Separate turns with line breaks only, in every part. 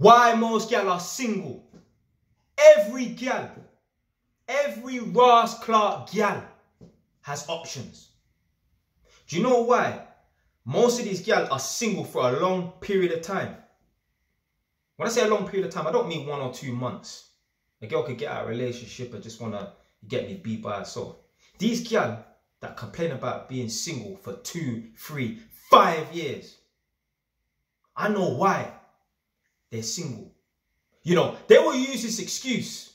Why most gal are single. Every gal, every Ross Clark gal has options. Do you know why? Most of these gal are single for a long period of time. When I say a long period of time, I don't mean 1 or 2 months. A girl could get out of a relationship and just want to get me beat by herself. These gal that complain about being single for 2, 3, 5 years, I know why they're single. You know, they will use this excuse,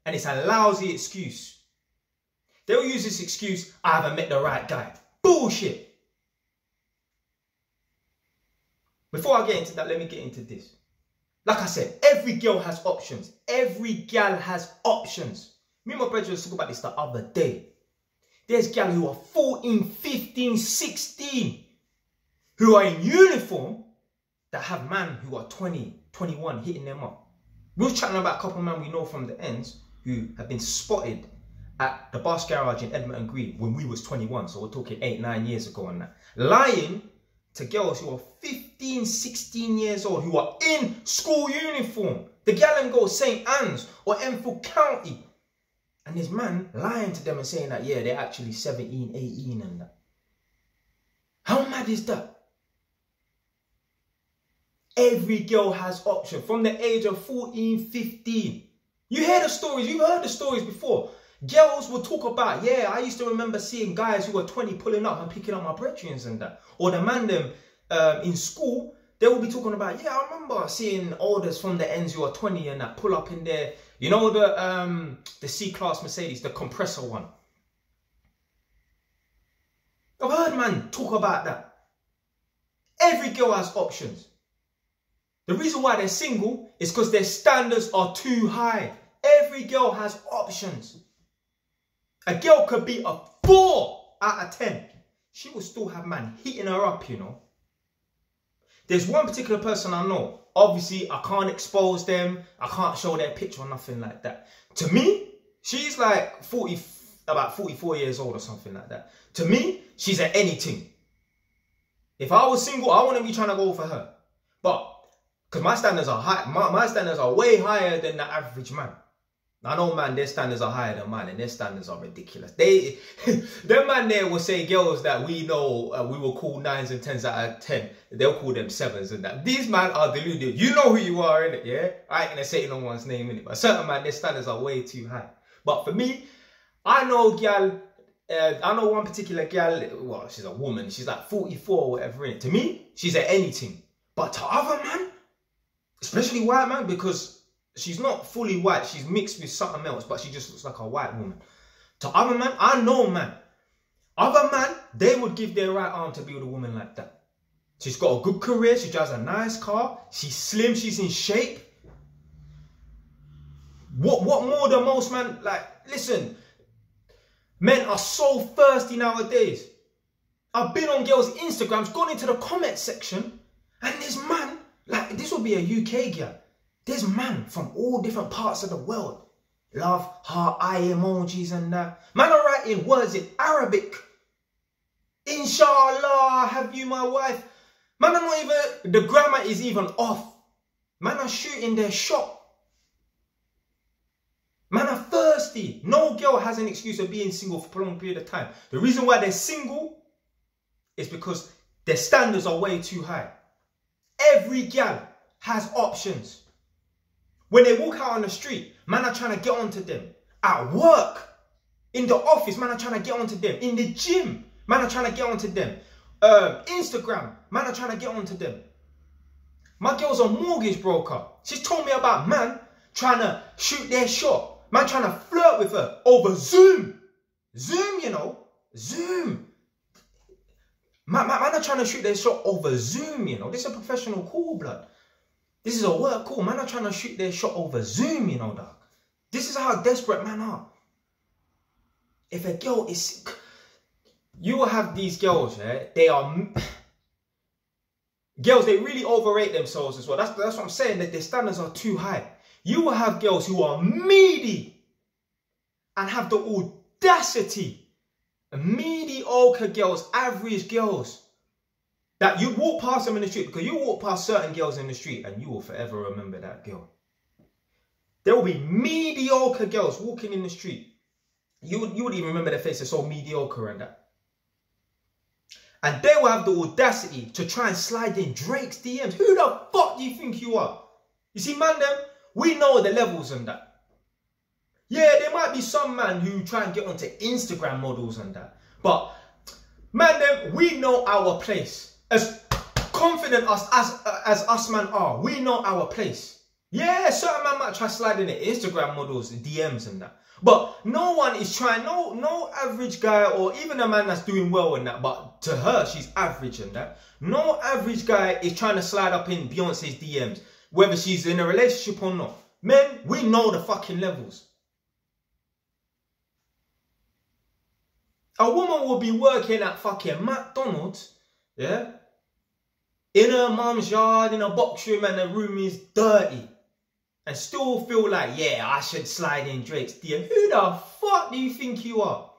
and it's a lousy excuse. They will use this excuse, I haven't met the right guy. Bullshit. Before I get into that, let me get into this. Like I said, every girl has options. Every gal has options. Me and my brother was talking about this the other day. There's gal who are 14, 15, 16, who are in uniform, that have man who are 20, 21 hitting them up. We were chatting about a couple of men we know from the ends who have been spotted at the bus garage in Edmonton Green when we was 21. So we're talking 8, 9 years ago and that. Lying to girls who are 15, 16 years old, who are in school uniform. The gal and go St. Anne's or Enfield County. And this man lying to them and saying that, yeah, they're actually 17, 18 and that. How mad is that? Every girl has options from the age of 14, 15. You hear the stories, you've heard the stories before. Girls will talk about, yeah, I used to remember seeing guys who were 20 pulling up and picking up my brethrens and that. Or the man them in school, they will be talking about, yeah, I remember seeing orders from the ends who are 20 and that pull up in there. You know the C-Class Mercedes, the compressor one. I've heard man talk about that. Every girl has options. The reason why they're single is because their standards are too high. Every girl has options. A girl could be a 4 out of 10. She will still have man heating her up, you know. There's one particular person I know. Obviously, I can't expose them. I can't show their picture or nothing like that. To me, she's like about 44 years old or something like that. To me, she's at anything. If I was single, I wouldn't be trying to go for her. But because my standards are high, my standards are way higher than the average man. I know, man, their standards are higher than mine, and their standards are ridiculous. Them man there will say girls that we know we will call 9s and 10s out of 10. They'll call them 7s and that. These man are deluded. You know who you are, innit? Yeah, I ain't gonna say no one's name, innit? But certain man, their standards are way too high. But for me, I know gal. I know one particular gal. Well, she's a woman. She's like 44 or whatever, innit? To me, she's at anything. But to other man, especially white man, because she's not fully white, she's mixed with something else, but she just looks like a white woman. To other man, I know man. Other man, they would give their right arm to be with a woman like that. She's got a good career, she drives a nice car, she's slim, she's in shape. What more than most man, like, listen, men are so thirsty nowadays. I've been on girls' Instagrams, gone into the comment section, and this man, like, this will be a UK girl. There's man from all different parts of the world. Love, heart, eye emojis and that. Man are writing words in Arabic. Inshallah, have you my wife. Man are not even, the grammar is even off. Man are shooting their shot. Man are thirsty. No girl has an excuse of being single for a prolonged period of time. The reason why they're single is because their standards are way too high. Every gal has options. When they walk out on the street, man are trying to get onto them. At work, in the office, man are trying to get onto them. In the gym, man are trying to get onto them. Instagram, man are trying to get onto them. My girl's a mortgage broker. She's told me about man trying to shoot their shot. Man trying to flirt with her over Zoom. Zoom, you know. Zoom. Man are trying to shoot their shot over Zoom, you know. This is a professional call, blood. This is a work call. Man are trying to shoot their shot over Zoom, you know, dog. This is how desperate man are. If a girl is... You will have these girls, yeah? They are... Girls, they really overrate themselves as well. That's what I'm saying, that their standards are too high. You will have girls who are meaty and have the audacity. Mediocre girls, average girls, That you walk past them in the street, because you walk past certain girls in the street and you will forever remember that girl. There will be mediocre girls walking in the street. You would even remember their face. They're so mediocre and that. And they will have the audacity to try and slide in Drake's DMs. Who the fuck do you think you are? You see, man, them, we know the levels and that. Yeah, there might be some man who try and get onto Instagram models and that. But, man, them, we know our place. As confident as us man are, we know our place. Yeah, certain man might try sliding in Instagram models, DMs and that. But no one is trying, no average guy or even a man that's doing well in that, but to her, she's average in that. No average guy is trying to slide up in Beyonce's DMs, whether she's in a relationship or not. Men, we know the fucking levels. A woman will be working at fucking McDonald's, yeah, in her mum's yard, in a box room, and the room is dirty, and still feel like, yeah, I should slide in Drake's DM. Who the fuck do you think you are?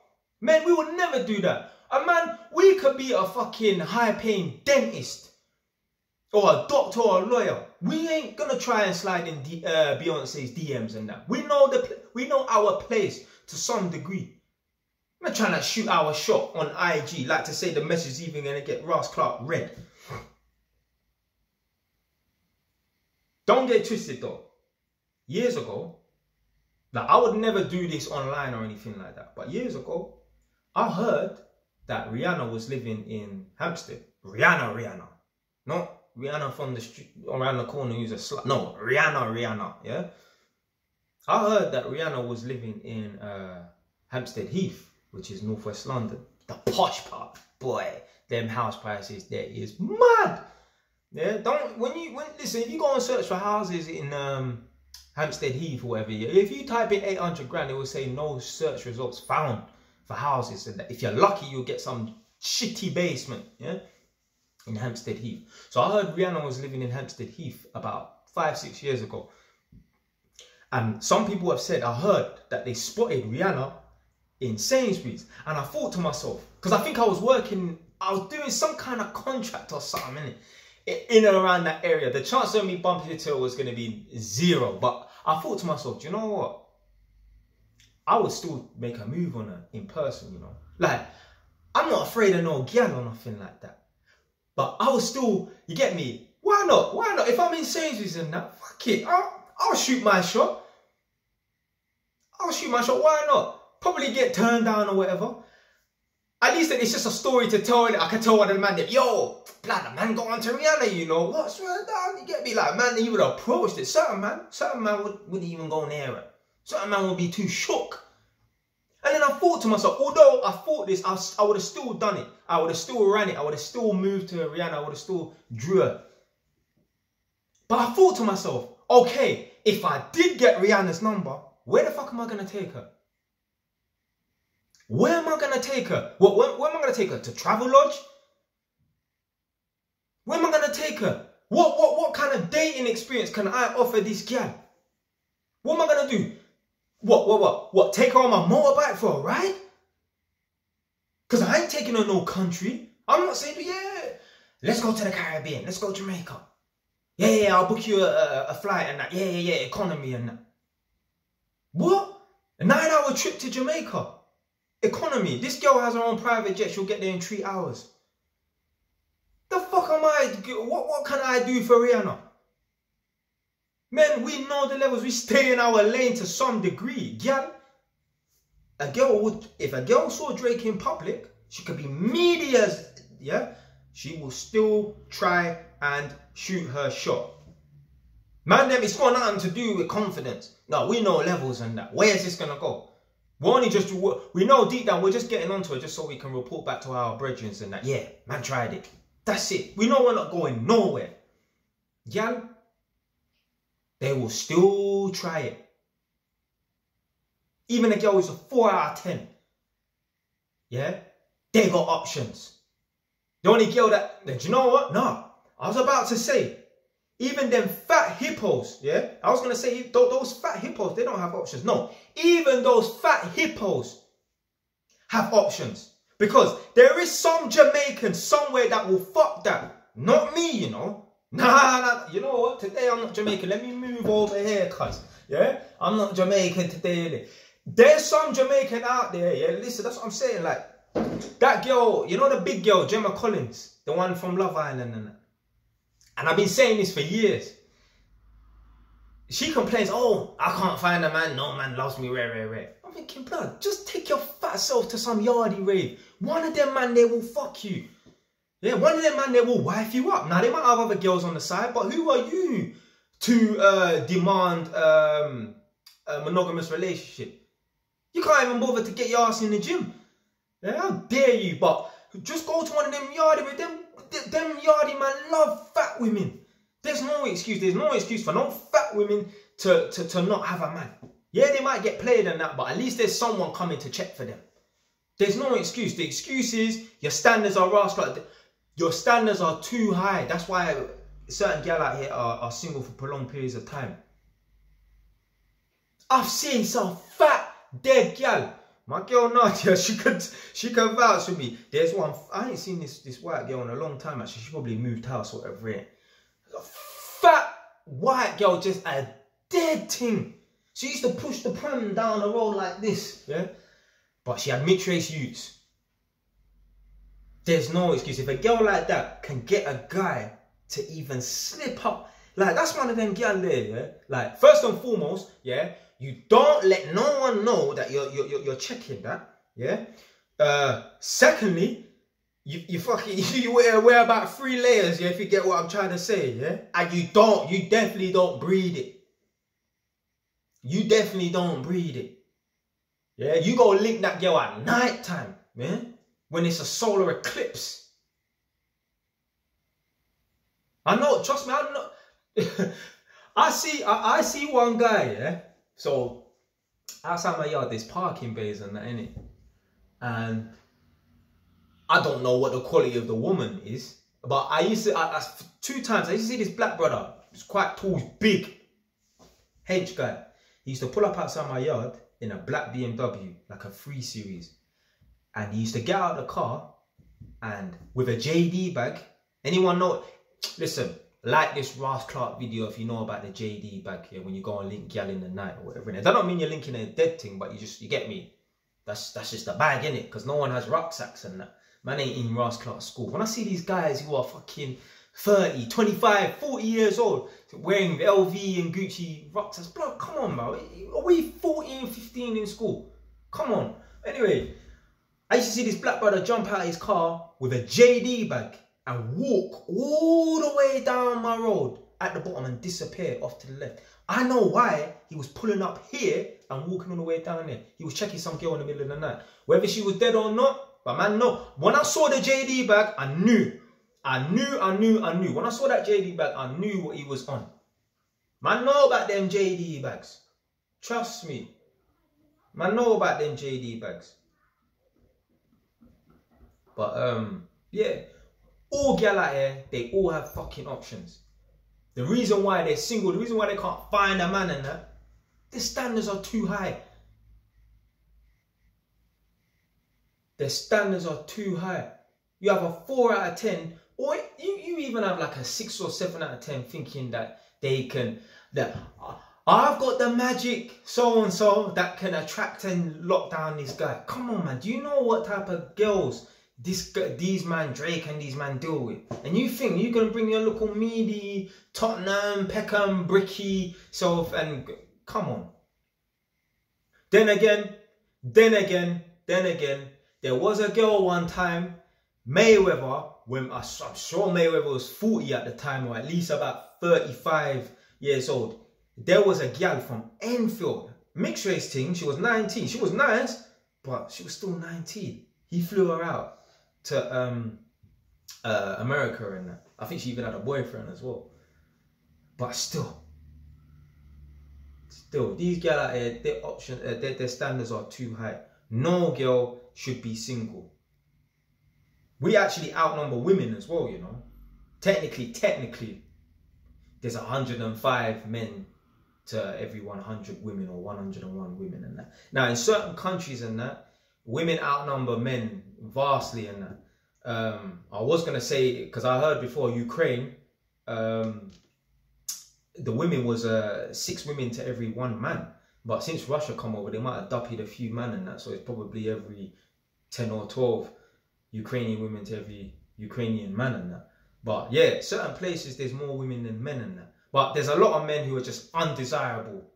Man, we would never do that. And man, we could be a fucking high-paying dentist, or a doctor or a lawyer. We ain't gonna try and slide in Beyonce's DMs and that. We know our place to some degree. I'm not trying to shoot our shot on IG, like to say the message is even gonna get Ross Clark read. Don't get twisted though. Years ago, like I would never do this online or anything like that, but years ago, I heard that Rihanna was living in Hampstead. Rihanna. Not Rihanna from the street around the corner who's a slut. No, Rihanna, yeah? I heard that Rihanna was living in Hampstead Heath, which is northwest London. The posh part. Boy, them house prices there is mad. Yeah, listen, if you go and search for houses in Hampstead Heath or whatever, if you type in 800 grand, it will say no search results found for houses. And if you're lucky, you'll get some shitty basement, yeah, in Hampstead Heath. So I heard Rihanna was living in Hampstead Heath about 5-6 years ago. And some people have said, I heard that they spotted Rihanna in Sainsbury's. And I thought to myself, because I think I was doing some kind of contract or something, in and around that area. The chance of me bumping into her was going to be 0. But I thought to myself, do you know what? I would still make a move on her in person, you know. Like, I'm not afraid of no girl or nothing like that. But I was still, you get me? Why not? Why not? If I'm in Sainsbury's and that, fuck it. I'll shoot my shot. Why not? Probably get turned down or whatever. At least it's just a story to tell. I can tell one of the man that, yo, blood, the man got onto Rihanna, you know. What? Swear down, you get me? Like, man, he would have approached it. Certain man wouldn't even go near it. Certain man would be too shook. And then I thought to myself, although I thought this, I would have still done it. I would have still ran it. I would have still moved to Rihanna. I would have still drew her. But I thought to myself, okay, if I did get Rihanna's number, where the fuck am I going to take her? Where am I going to take her? Where am I going to take her? To Travelodge? Where am I going to take her? What kind of dating experience can I offer this girl? What am I going to do? What? Take her on my motorbike for a ride? Because I ain't taking her no country. I'm not saying, yeah, let's go to the Caribbean. Let's go to Jamaica. Yeah, I'll book you a flight and that. Yeah, economy and that. What? A 9-hour trip to Jamaica? Economy. This girl has her own private jet. She'll get there in 3 hours. The fuck am I? What can I do for Rihanna? Man, we know the levels. We stay in our lane to some degree. Girl, if a girl saw Drake in public, she could be media, yeah? She will still try and shoot her shot. Man, it's got nothing to do with confidence. No, we know levels and that. Where is this going to go? We know deep down we're just getting onto it just so we can report back to our brethren and that. Yeah, man tried it. That's it. We know we're not going nowhere. Girl, they will still try it. Even a girl who's a 4 out of 10. Yeah? They got options. The only girl that, do you know what? No. I was about to say, even them fat hippos, yeah? I was going to say, those fat hippos, they don't have options. No. Even those fat hippos have options. Because there is some Jamaican somewhere that will fuck that. Not me, you know. Nah, you know what? Today I'm not Jamaican. Let me move over here, cuz. Yeah? I'm not Jamaican today. There's some Jamaican out there, yeah? Listen, that's what I'm saying. Like, that girl, you know the big girl, Gemma Collins, the one from Love Island and that. And I've been saying this for years. She complains, oh, I can't find a man, no man loves me, rare. I'm thinking, blood, just take your fat self to some yardie rave. One of them man, they will fuck you. Yeah, one of them man, they will wife you up. Now, they might have other girls on the side, but who are you to demand a monogamous relationship? You can't even bother to get your ass in the gym. Yeah, how dare you? But just go to one of them yardie rave. Them yardie man love fat women. There's no excuse. There's no excuse for no fat women to not have a man. Yeah, they might get played and that, but at least there's someone coming to check for them. There's no excuse. The excuse is your standards are rascal. Your standards are too high. That's why certain gal out here are single for prolonged periods of time. I've seen some fat, dead gal. My girl Nadia, she could vouch for me. There's one, I ain't seen this white girl in a long time actually. She probably moved house or whatever. A fat white girl, just a dead thing. She used to push the pram down the road like this, yeah? But she had mixed race youths. There's no excuse. If a girl like that can get a guy to even slip up, like that's one of them girls there, yeah? Like, first and foremost, yeah, you don't let no one know that you're checking that, yeah? Secondly, you wear about 3 layers, yeah, if you get what I'm trying to say, yeah? And you definitely don't breed it. You definitely don't breed it. Yeah, you go link that girl at night time, man, when it's a solar eclipse. I know, trust me, I know. I see one guy, yeah. So outside my yard, there's parking bays and that, innit? And I don't know what the quality of the woman is, but I used to, 2 times, I used to see this black brother. He's quite tall, he's big, hench guy. He used to pull up outside my yard in a black BMW, like a 3 Series. And he used to get out of the car and with a JD bag. Anyone know? Listen, like this Ross Clark video if you know about the JD bag, yeah, when you go and link gal in the night or whatever. That don't mean you're linking a dead thing, but you get me. That's just a bag, innit? Because no one has rucksacks and that. Man ain't in Ross Clark school. When I see these guys who are fucking 30, 25, 40 years old, wearing LV and Gucci rucksacks, bro, come on, bro. Are we 14, 15 in school? Come on. Anyway, I used to see this black brother jump out of his car with a JD bag and walk all the way down my road at the bottom and disappear off to the left. I know why. He was pulling up here and walking all the way down there. He was checking some girl in the middle of the night. Whether she was dead or not, but man, no. When I saw the JD bag, I knew. When I saw that JD bag, I knew what he was on. Man know about them JD bags. Trust me. Man know about them JD bags. But, yeah. All gal out here, they all have fucking options. The reason why they're single, the reason why they can't find a man and that, their standards are too high. Their standards are too high. You have a 4 out of 10, or you even have like a 6 or 7 out of 10 thinking that they can, that I've got the magic so-and-so that can attract and lock down this guy. Come on, man. Do you know what type of girls these man Drake and these man deal with? And you think you're gonna bring your local meaty Tottenham, Peckham, Bricky self and come on. Then again, there was a girl one time, Mayweather, when I'm sure Mayweather was 40 at the time, or at least about 35 years old. There was a gal from Enfield, mixed race team. She was 19. She was nice, but she was still 19. He flew her out to America and that. I think she even had a boyfriend as well. But still, these girls out here, their standards are too high. No girl should be single. We actually outnumber women as well, you know. Technically, there's 105 men to every 100 women, or 101 women and that. Now, in certain countries and that, women outnumber men vastly in that. I was gonna say, because I heard before Ukraine, the women was 6 women to every 1 man. But since Russia come over, they might have duppied a few men and that, so it's probably every 10 or 12 Ukrainian women to every Ukrainian man and that. But yeah, certain places there's more women than men and that. But there's a lot of men who are just undesirable.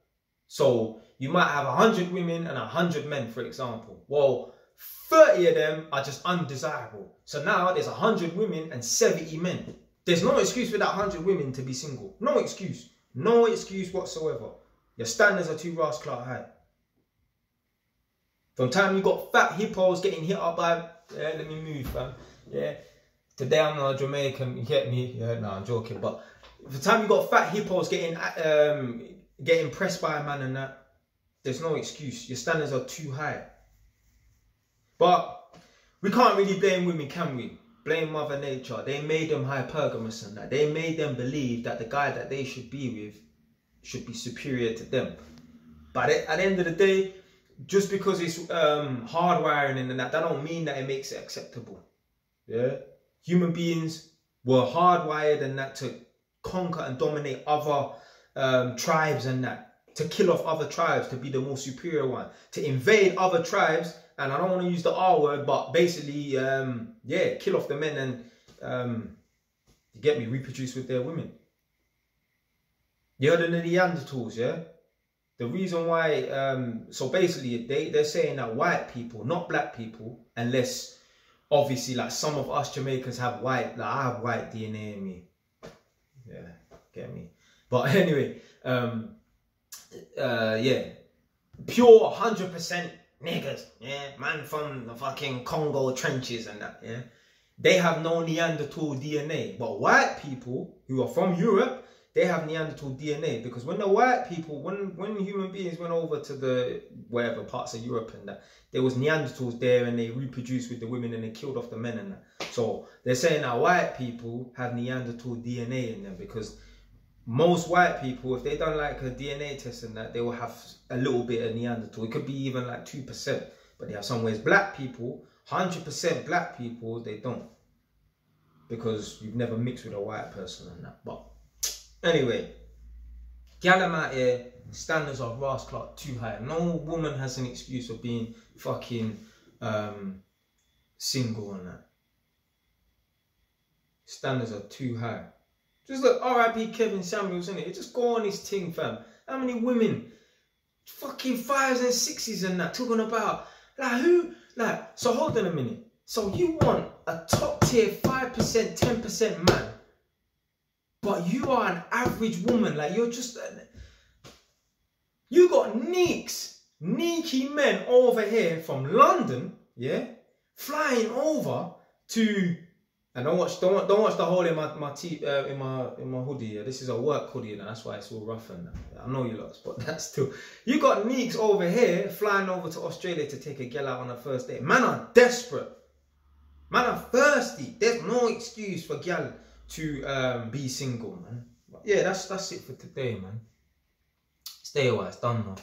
So you might have 100 women and 100 men, for example. Well, 30 of them are just undesirable. So now there's 100 women and 70 men. There's no excuse for that 100 women to be single. No excuse. No excuse whatsoever. Your standards are too rascal high. From time you got fat hippos getting hit up by, yeah, let me move, fam. Yeah. Today I'm not a Jamaican, you get me? Yeah, no, I'm joking. But the time you got fat hippos getting pressed by a man and that, there's no excuse. Your standards are too high. But we can't really blame women, can we? Blame Mother Nature. They made them hypergamous and that. They made them believe that the guy that they should be with should be superior to them. But at the end of the day, just because it's hardwiring and that don't mean that it makes it acceptable. Yeah? Human beings were hardwired and that to conquer and dominate other tribes and that, to kill off other tribes, to be the more superior one, to invade other tribes, and I don't want to use the R word, but basically, yeah, kill off the men and, you get me, reproduce with their women. You heard of the Neanderthals, yeah? The reason why, so basically, they're saying that white people, not black people, unless, obviously, like some of us Jamaicans have white, like I have white DNA in me. Yeah, get me. But anyway, yeah, pure 100% niggas, yeah, man from the fucking Congo trenches and that, yeah. They have no Neanderthal DNA, but white people who are from Europe, they have Neanderthal DNA, because when the white people, when human beings went over to the wherever parts of Europe and that, there was Neanderthals there and they reproduced with the women and they killed off the men and that. So they're saying that white people have Neanderthal DNA in them, because most white people, if they done like a DNA test and that, they will have a little bit of Neanderthal. It could be even like 2%, but they have some ways. Black people, 100% black people, they don't, because you've never mixed with a white person and that. But anyway, gal out here, standards of rascal too high. No woman has an excuse of being fucking single and that. Standards are too high. Just look, R.I.P. Kevin Samuels, innit? It just go on his thing, fam. How many women, fucking 5s and 6s and that, talking about, like, who, like, so hold on a minute. So you want a top tier 5%, 10% man, but you are an average woman, like, you're just, you got neeky men over here from London, yeah, flying over to, and don't watch the hole in my hoodie. Yeah. This is a work hoodie, and that's why it's all rough and that. I know you lot, but that's still. You got neeks over here flying over to Australia to take a girl out on a first date. Man are desperate. Man are thirsty. There's no excuse for girl to be single, man. But yeah, that's it for today, man. Stay a while. It's done now.